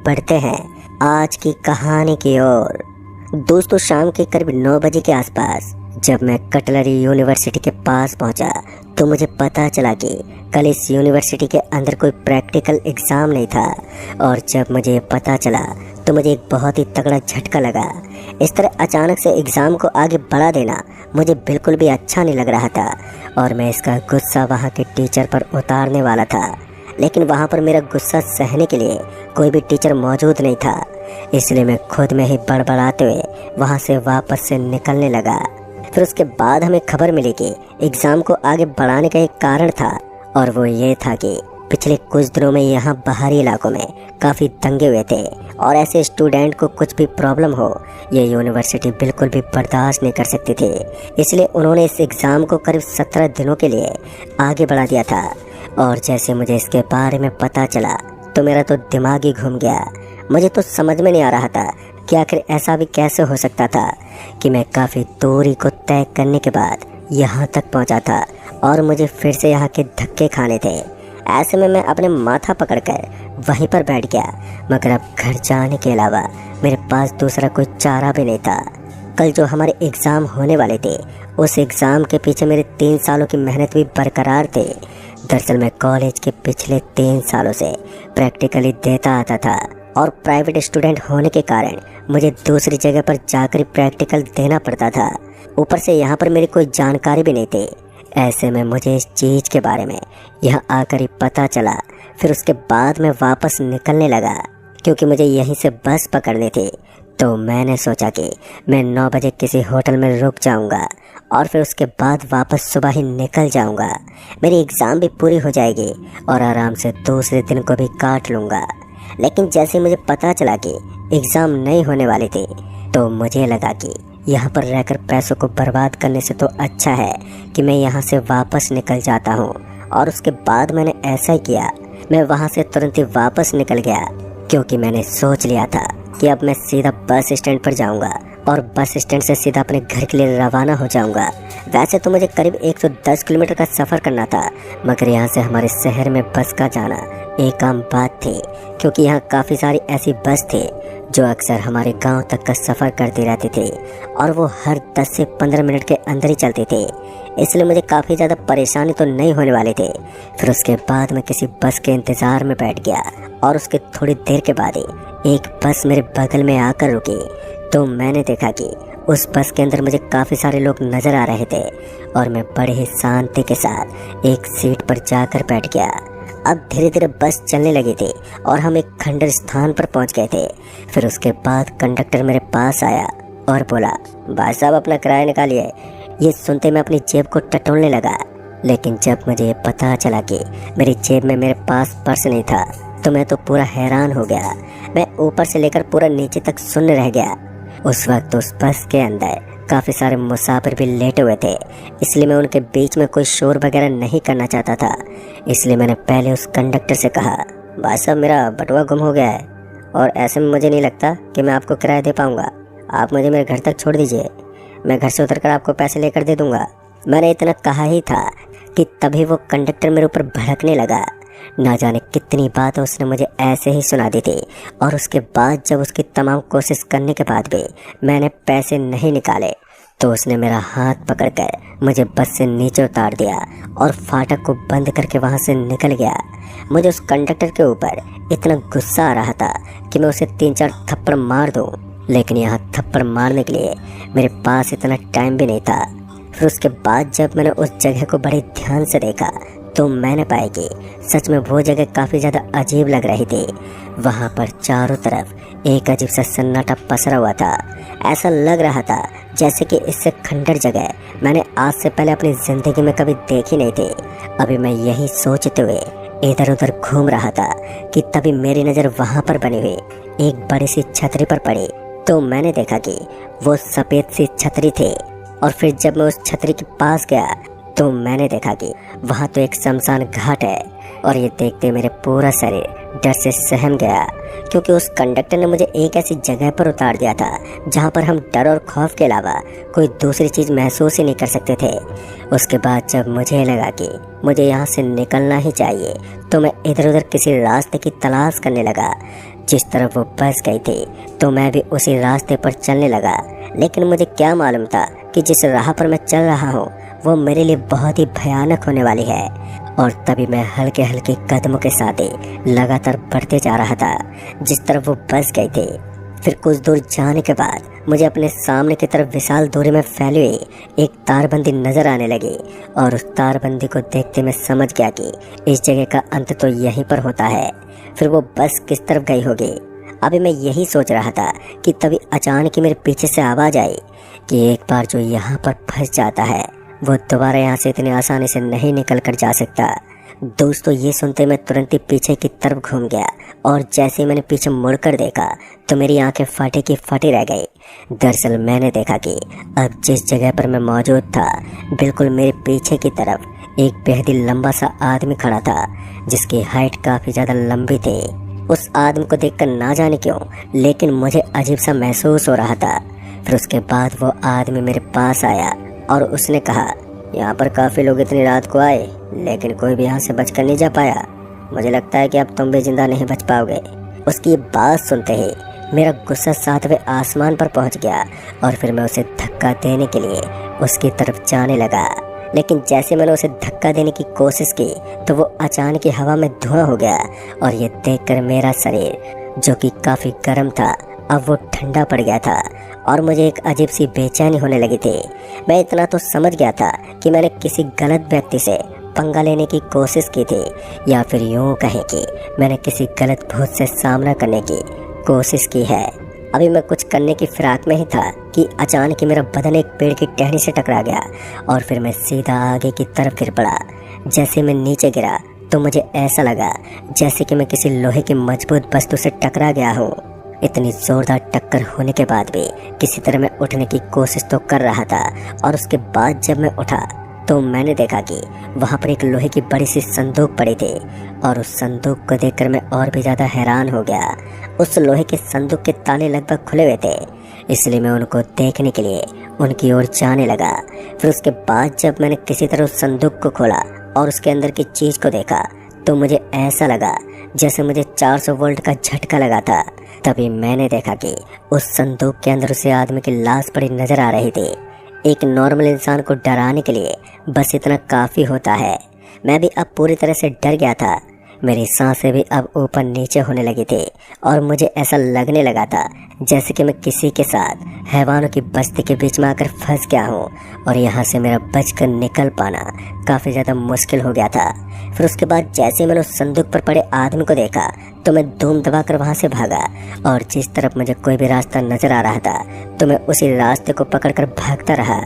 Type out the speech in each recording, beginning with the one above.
बढ़ते हैं आज की कहानी की ओर। दोस्तों, शाम के करीब 9 बजे के आसपास जब मैं कटलरी यूनिवर्सिटी के पास पहुंचा तो मुझे पता चला कि कल इस यूनिवर्सिटी के अंदर कोई प्रैक्टिकल एग्ज़ाम नहीं था। और जब मुझे पता चला तो मुझे एक बहुत ही तगड़ा झटका लगा। इस तरह अचानक से एग्ज़ाम को आगे बढ़ा देना मुझे बिल्कुल भी अच्छा नहीं लग रहा था और मैं इसका गुस्सा वहाँ के टीचर पर उतारने वाला था, लेकिन वहाँ पर मेरा गुस्सा सहने के लिए कोई भी टीचर मौजूद नहीं था। इसलिए मैं खुद में ही बड़बड़ाते हुए वहाँ से वापस से निकलने लगा। फिर उसके बाद हमें खबर मिली कि एग्ज़ाम को आगे बढ़ाने का एक कारण था और वो ये था कि पिछले कुछ दिनों में यहाँ बाहरी इलाकों में काफ़ी दंगे हुए थे और ऐसे स्टूडेंट को कुछ भी प्रॉब्लम हो ये यूनिवर्सिटी बिल्कुल भी बर्दाश्त नहीं कर सकती थी। इसलिए उन्होंने इस एग्ज़ाम को करीब 17 दिनों के लिए आगे बढ़ा दिया था। और जैसे मुझे इसके बारे में पता चला तो मेरा तो दिमाग ही घूम गया। मुझे तो समझ में नहीं आ रहा था कि आखिर ऐसा भी कैसे हो सकता था कि मैं काफ़ी दूरी को तय करने के बाद यहाँ तक पहुँचा था और मुझे फिर से यहाँ के धक्के खाने थे। ऐसे में मैं अपने माथा पकड़कर वहीं पर बैठ गया, मगर अब घर जाने के अलावा मेरे पास दूसरा कोई चारा भी नहीं था। कल जो हमारे एग्ज़ाम होने वाले थे उस एग्ज़ाम के पीछे मेरे 3 सालों की मेहनत भी बरकरार थे। दरअसल मैं कॉलेज के पिछले 3 सालों से प्रैक्टिकली देता आता था और प्राइवेट स्टूडेंट होने के कारण मुझे दूसरी जगह पर जाकर प्रैक्टिकल देना पड़ता था। ऊपर से यहाँ पर मेरी कोई जानकारी भी नहीं थी। ऐसे में मुझे इस चीज़ के बारे में यहाँ आकर ही पता चला। फिर उसके बाद मैं वापस निकलने लगा क्योंकि मुझे यहीं से बस पकड़नी थी। तो मैंने सोचा कि मैं 9 बजे किसी होटल में रुक जाऊंगा और फिर उसके बाद वापस सुबह ही निकल जाऊंगा। मेरी एग्ज़ाम भी पूरी हो जाएगी और आराम से दूसरे दिन को भी काट लूँगा। लेकिन जैसे मुझे पता चला कि एग्ज़ाम नहीं होने वाली थी तो मुझे लगा कि यहाँ पर रहकर पैसों को बर्बाद करने से तो अच्छा है कि मैं यहाँ से वापस निकल जाता हूँ। और उसके बाद मैंने ऐसा ही किया। मैं वहाँ से तुरंत ही वापस निकल गया क्योंकि मैंने सोच लिया था कि अब मैं सीधा बस स्टैंड पर जाऊँगा और बस स्टैंड से सीधा अपने घर के लिए रवाना हो जाऊँगा। वैसे तो मुझे करीब 110 किलोमीटर का सफ़र करना था, मगर यहाँ से हमारे शहर में बस का जाना एक आम बात थी क्योंकि यहाँ काफ़ी सारी ऐसी बस थी जो अक्सर हमारे गांव तक का सफ़र करती रहती थी और वो हर 10 से 15 मिनट के अंदर ही चलती थी। इसलिए मुझे काफ़ी ज़्यादा परेशानी तो नहीं होने वाली थी। फिर उसके बाद मैं किसी बस के इंतज़ार में बैठ गया और उसके थोड़ी देर के बाद ही एक बस मेरे बगल में आकर रुकी। तो मैंने देखा कि उस बस के अंदर मुझे काफ़ी सारे लोग नज़र आ रहे थे और मैं बड़े ही शांति के साथ एक सीट पर जाकर बैठ गया। अब धीरे धीरे बस चलने लगी थी और हम एक खंडर स्थान पर पहुंच गए थे। फिर उसके बाद कंडक्टर मेरे पास आया और बोला, भाई साहब अपना किराया निकालिए। ये सुनते मैं अपनी जेब को टटोलने लगा, लेकिन जब मुझे पता चला कि मेरी जेब में मेरे पास पर्स नहीं था तो मैं तो पूरा हैरान हो गया। मैं ऊपर से लेकर पूरा नीचे तक शून्य रह गया। उस वक्त उस बस के अंदर काफ़ी सारे मुसाफिर भी लेटे हुए थे, इसलिए मैं उनके बीच में कोई शोर वगैरह नहीं करना चाहता था। इसलिए मैंने पहले उस कंडक्टर से कहा, भाई साहब मेरा बटुआ गुम हो गया है और ऐसे में मुझे नहीं लगता कि मैं आपको किराया दे पाऊँगा। आप मुझे मेरे घर तक छोड़ दीजिए, मैं घर से उतरकर आपको पैसे लेकर दे दूँगा। मैंने इतना कहा ही था कि तभी वो कंडक्टर मेरे ऊपर भड़कने लगा। ना जाने कितनी बात उसने मुझे ऐसे ही सुना दी थी और उसके बाद जब उसकी तमाम कोशिश करने के बाद भी मैंने पैसे नहीं निकाले तो उसने मेरा हाथ पकड़कर मुझे बस से नीचे उतार दिया और फाटक को बंद करके वहां से निकल गया। मुझे उस कंडक्टर के ऊपर इतना गुस्सा आ रहा था कि मैं उसे 3-4 थप्पड़ मार दूं, लेकिन यहाँ थप्पड़ मारने के लिए मेरे पास इतना टाइम भी नहीं था। फिर उसके बाद जब मैंने उस जगह को बड़े ध्यान से देखा तो मैंने पाया कि सच में वो जगह काफ़ी ज़्यादा अजीब लग रही थी। वहाँ पर चारों तरफ एक अजीब सा सन्नाटा पसरा हुआ था। ऐसा लग रहा था जैसे कि इससे खंडर जगह मैंने आज से पहले अपनी ज़िंदगी में कभी देखी नहीं थी। अभी मैं यही सोचते हुए इधर उधर घूम रहा था कि तभी मेरी नज़र वहाँ पर बनी हुई एक बड़ी सी छतरी पर पड़ी। तो मैंने देखा कि वो सफ़ेद सी छतरी थी और फिर जब मैं उस छतरी के पास गया तो मैंने देखा कि वहाँ तो एक शमशान घाट है और ये देखते मेरे पूरा शरीर डर से सहम गया, क्योंकि उस कंडक्टर ने मुझे एक ऐसी जगह पर उतार दिया था जहाँ पर हम डर और खौफ के अलावा कोई दूसरी चीज़ महसूस ही नहीं कर सकते थे। उसके बाद जब मुझे लगा कि मुझे यहाँ से निकलना ही चाहिए, तो मैं इधर उधर किसी रास्ते की तलाश करने लगा। जिस तरफ वो बस गई थी तो मैं भी उसी रास्ते पर चलने लगा, लेकिन मुझे क्या मालूम था कि जिस राह पर मैं चल रहा हूँ वो मेरे लिए बहुत ही भयानक होने वाली है। और तभी मैं हल्के हल्के कदमों के साथ ही लगातार बढ़ते जा रहा था जिस तरफ वो बस गई थी। फिर कुछ दूर जाने के बाद मुझे अपने सामने की तरफ विशाल दूरी में फैली हुई एक तारबंदी नजर आने लगी, और उस तारबंदी को देखते मैं समझ गया कि इस जगह का अंत तो यहीं पर होता है। फिर वो बस किस तरफ गई होगी। अभी मैं यही सोच रहा था कि तभी अचानक ही मेरे पीछे से आवाज़ आई कि एक बार जो यहाँ पर फंस जाता है वो दोबारा यहाँ से इतनी आसानी से नहीं निकल कर जा सकता। दोस्तों, ये सुनते मैं तुरंत ही पीछे की तरफ घूम गया, और जैसे ही मैंने पीछे मुड़कर देखा तो मेरी आंखें फटी की फटी रह गई। दरअसल मैंने देखा कि अब जिस जगह पर मैं मौजूद था बिल्कुल मेरे पीछे की तरफ एक बेहद ही लंबा सा आदमी खड़ा था, जिसकी हाइट काफ़ी ज़्यादा लंबी थी। उस आदमी को देखकर ना जाने क्यों लेकिन मुझे अजीब सा महसूस हो रहा था। फिर उसके बाद वो आदमी मेरे पास आया और उसने कहा, यहाँ पर काफ़ी लोग इतनी रात को आए लेकिन कोई भी यहाँ से बचकर नहीं जा पाया। मुझे लगता है कि अब तुम भी जिंदा नहीं बच पाओगे। उसकी बात सुनते ही मेरा गुस्सा 7वें आसमान पर पहुँच गया, और फिर मैं उसे धक्का देने के लिए उसकी तरफ जाने लगा। लेकिन जैसे मैंने उसे धक्का देने की कोशिश की तो वो अचानक ही हवा में धुआं हो गया, और ये देखकर मेरा शरीर जो कि काफ़ी गर्म था अब वो ठंडा पड़ गया था, और मुझे एक अजीब सी बेचैनी होने लगी थी। मैं इतना तो समझ गया था कि मैंने किसी गलत व्यक्ति से पंगा लेने की कोशिश की थी, या फिर यूँ कहें कि मैंने किसी गलत भूत से सामना करने की कोशिश की है। अभी मैं कुछ करने की फिराक में ही था कि अचानक ही मेरा बदन एक पेड़ की टहनी से टकरा गया, और फिर मैं सीधा आगे की तरफ गिर पड़ा। जैसे मैं नीचे गिरा तो मुझे ऐसा लगा जैसे कि मैं किसी लोहे की मजबूत वस्तु से टकरा गया हूँ। इतनी जोरदार टक्कर होने के बाद भी किसी तरह मैं उठने की कोशिश तो कर रहा था, और उसके बाद जब मैं उठा तो मैंने देखा कि वहाँ पर एक लोहे की बड़ी सी संदूक पड़ी थी, और उस संदूक को देखकर मैं और भी ज़्यादा हैरान हो गया। उस लोहे के संदूक के ताले लगभग खुले हुए थे, इसलिए मैं उनको देखने के लिए उनकी ओर जाने लगा। फिर उसके बाद जब मैंने किसी तरह उस संदूक को खोला और उसके अंदर की चीज़ को देखा तो मुझे ऐसा लगा जैसे मुझे 400 वोल्ट का झटका लगा था। तभी मैंने देखा कि उस संदूक के अंदर उसे आदमी की लाश पड़ी नजर आ रही थी। एक नॉर्मल इंसान को डराने के लिए बस इतना काफ़ी होता है। मैं भी अब पूरी तरह से डर गया था। मेरी सांसें भी अब ऊपर नीचे होने लगी थी, और मुझे ऐसा लगने लगा था जैसे कि मैं किसी के साथ हैवानों की बस्ती के बीच में आकर फंस गया हूँ, और यहाँ से मेरा बचकर निकल पाना काफ़ी ज़्यादा मुश्किल हो गया था। फिर उसके बाद जैसे मैंने उस संदूक पर पड़े आदमी को देखा तो मैं धूम दबाकर वहाँ से भागा, और जिस तरफ मुझे कोई भी रास्ता नजर आ रहा था तो मैं उसी रास्ते को पकड़कर भागता रहा।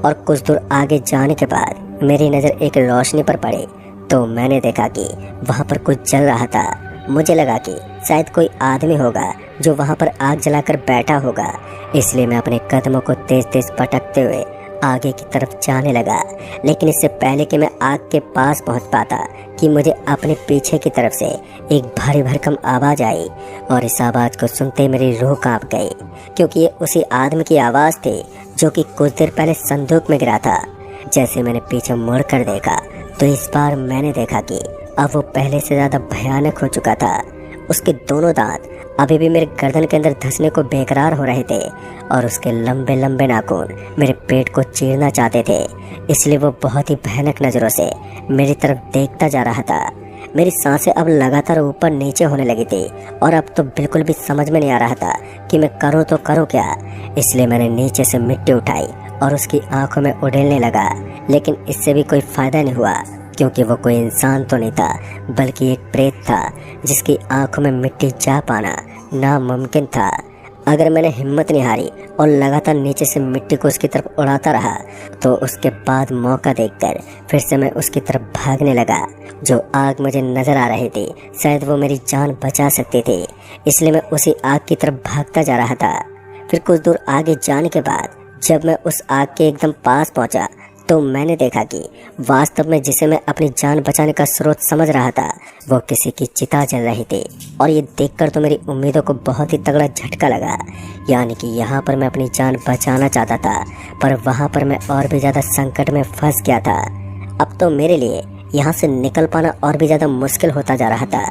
और कुछ दूर आगे जाने के बाद मेरी नज़र एक रोशनी पर पड़ी तो मैंने देखा कि वहाँ पर कुछ जल रहा था। मुझे लगा कि शायद कोई आदमी होगा जो वहाँ पर आग जलाकर बैठा होगा, इसलिए मैं अपने कदमों को तेज तेज पटकते हुए आगे की तरफ जाने लगा। लेकिन इससे पहले कि मैं आग के पास पहुँच पाता कि मुझे अपने पीछे की तरफ से एक भारी भरकम आवाज़ आई, और इस आवाज़ को सुनते मेरी रूह कांप गई, क्योंकि ये उसी आदमी की आवाज़ थी जो कि कुछ देर पहले संदूक में गिरा था। जैसे मैंने पीछे मुड़ कर देखा तो इस बार मैंने देखा कि अब वो पहले से ज़्यादा भयानक हो चुका था। उसके दोनों दांत अभी भी मेरे गर्दन के अंदर धंसने को बेकरार हो रहे थे, और उसके लंबे लंबे नाखून मेरे पेट को चीरना चाहते थे, इसलिए वो बहुत ही भयानक नज़रों से मेरी तरफ देखता जा रहा था। मेरी सांसें अब लगातार ऊपर नीचे होने लगी थी, और अब तो बिल्कुल भी समझ में नहीं आ रहा था कि मैं करूँ तो करूँ क्या। इसलिए मैंने नीचे से मिट्टी उठाई और उसकी आंखों में उड़ेलने लगा, लेकिन इससे भी कोई फ़ायदा नहीं हुआ, क्योंकि वो कोई इंसान तो नहीं था बल्कि एक प्रेत था जिसकी आंखों में मिट्टी जा पाना नामुमकिन था। अगर मैंने हिम्मत नहीं हारी और लगातार नीचे से मिट्टी को उसकी तरफ उड़ाता रहा तो उसके बाद मौका देखकर फिर से मैं उसकी तरफ भागने लगा। जो आग मुझे नज़र आ रही थी शायद वो मेरी जान बचा सकती थी, इसलिए मैं उसी आग की तरफ भागता जा रहा था। फिर कुछ दूर आगे जाने के बाद जब मैं उस आग के एकदम पास पहुंचा तो मैंने देखा कि वास्तव में जिसे मैं अपनी जान बचाने का स्रोत समझ रहा था वो किसी की चिता जल रही थी। और ये देखकर तो मेरी उम्मीदों को बहुत ही तगड़ा झटका लगा। यानी कि यहाँ पर मैं अपनी जान बचाना चाहता था, पर वहाँ पर मैं और भी ज़्यादा संकट में फंस गया था। अब तो मेरे लिए यहाँ से निकल पाना और भी ज़्यादा मुश्किल होता जा रहा था।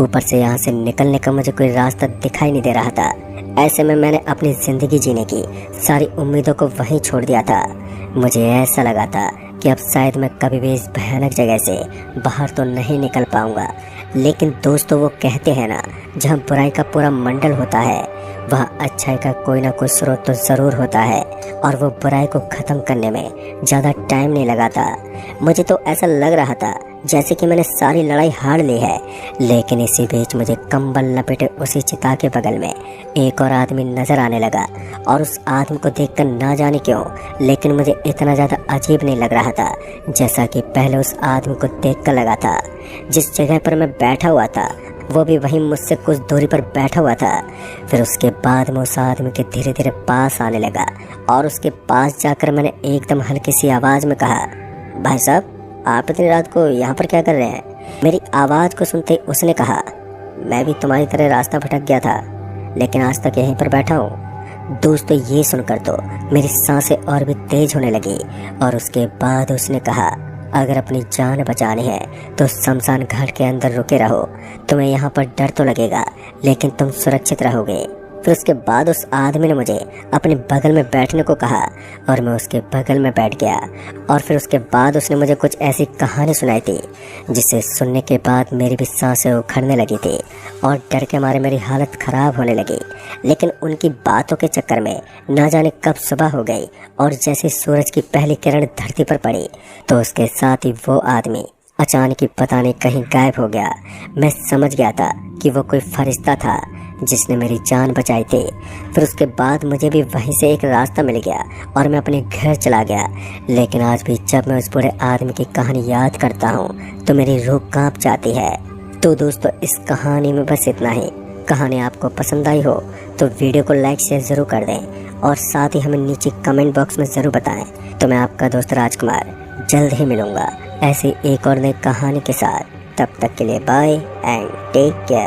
ऊपर से यहाँ से निकलने का मुझे कोई रास्ता दिखाई नहीं दे रहा था। ऐसे में मैंने अपनी ज़िंदगी जीने की सारी उम्मीदों को वहीं छोड़ दिया था। मुझे ऐसा लगा था कि अब शायद मैं कभी भी इस भयानक जगह से बाहर तो नहीं निकल पाऊंगा। लेकिन दोस्तों, वो कहते हैं ना, जहाँ बुराई का पूरा मंडल होता है वहाँ अच्छाई का कोई ना कोई स्रोत तो ज़रूर होता है। और वो बुराई को ख़त्म करने में ज़्यादा टाइम नहीं लगा था। मुझे तो ऐसा लग रहा था जैसे कि मैंने सारी लड़ाई हार ली है। लेकिन इसी बीच मुझे कंबल लपेटे उसी चिता के बगल में एक और आदमी नज़र आने लगा। और उस आदमी को देखकर ना जाने क्यों, लेकिन मुझे इतना ज़्यादा अजीब नहीं लग रहा था जैसा कि पहले उस आदमी को देखकर लगा था। जिस जगह पर मैं बैठा हुआ था वो भी वहीं मुझसे कुछ दूरी पर बैठा हुआ था। फिर उसके बाद मैं उस आदमी के धीरे धीरे पास आने लगा और उसके पास जाकर मैंने एकदम हल्की सी आवाज़ में कहा, भाई साहब, आप इतनी रात को यहाँ पर क्या कर रहे हैं? मेरी आवाज़ को सुनते ही उसने कहा, मैं भी तुम्हारी तरह रास्ता भटक गया था, लेकिन आज तक यहीं पर बैठा हूँ। दोस्तों, ये सुनकर तो मेरी सांसें और भी तेज होने लगी। और उसके बाद उसने कहा, अगर अपनी जान बचानी है तो शमशान घाट के अंदर रुके रहो। तुम्हें यहाँ पर डर तो लगेगा, लेकिन तुम सुरक्षित रहोगे। फिर उसके बाद उस आदमी ने मुझे अपने बगल में बैठने को कहा और मैं उसके बगल में बैठ गया। और फिर उसके बाद उसने मुझे कुछ ऐसी कहानी सुनाई थी जिसे सुनने के बाद मेरी भी सांसें उखड़ने लगी थी और डर के मारे मेरी हालत ख़राब होने लगी। लेकिन उनकी बातों के चक्कर में ना जाने कब सुबह हो गई और जैसे सूरज की पहली किरण धरती पर पड़ी तो उसके साथ ही वो आदमी अचानक ही पता नहीं कहीं गायब हो गया। मैं समझ गया था कि वो कोई फरिश्ता था जिसने मेरी जान बचाई थी। फिर उसके बाद मुझे भी वहीं से एक रास्ता मिल गया और मैं अपने घर चला गया। लेकिन आज भी जब मैं उस बूढ़े आदमी की कहानी याद करता हूँ तो मेरी रूह कांप जाती है। तो दोस्तों, इस कहानी में बस इतना ही। कहानी आपको पसंद आई हो तो वीडियो को लाइक शेयर ज़रूर कर दें और साथ ही हमें नीचे कमेंट बॉक्स में ज़रूर बताएं। तो मैं आपका दोस्त राजकुमार जल्द ही मिलूँगा ऐसी एक और नई कहानी के साथ। तब तक के लिए बाय एंड टेक केयर।